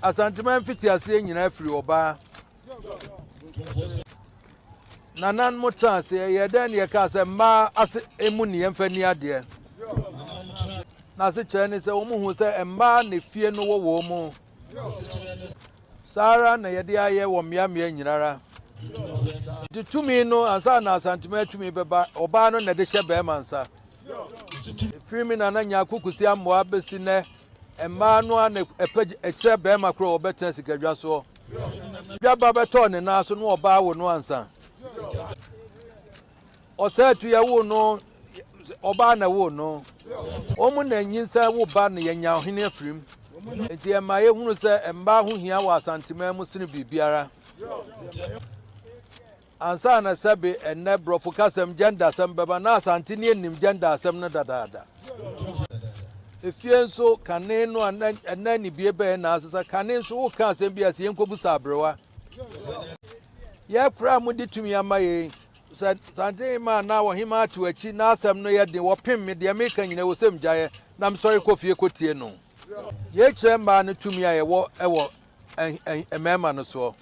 Asante man fiti ase nyina afiri oba nanan motase ye den ye ka se ma ase emu ne yemfa ni ade na se kyerɛ se wo mu hu se emma ne fie no wo mu Sara na ye de aye wo mmea nyinara ditumi no ansa na Asante man tumi beba oba no na de hye be mansa Frimi na nya kukusi amwa besi ne emma no ana ekire be makro obetan sikadwa so bia ba beto ne na so no oba wo no ansa o se tu ya wo no oba na wo no omu na nyinsa wo ba na yenya ohene afrim enti emma ye hunu se emba ho hia wa Asante man mu sini bibiara ansa na sabe enne brofo kasem gender asem beba na Asante ne nim gender asem no dadaada efie nso kane no enne ni biebe na asesa kane nso wo ka asem bia se yenkobusa abrewa ye kra mu ditumi amaye Asante ma na wo hima atu achi na asem no ye de wo pem me de me kan nyina wo sem gyaye na msori kofie kotie no ye kire mba no tumi aye wo ewo emema no so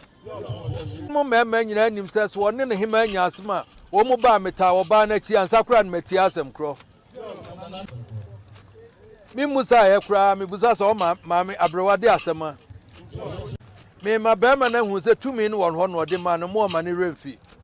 mo mema nyina nim se so ne ne hima anya asema wo mu ba meta wo ba na chi ansa kra na meti asem kro mi musa ye kra mi busa so ma me abrewa de asema me ma be ma na hu se tumi no won ho no de ma no mo ma ne remfi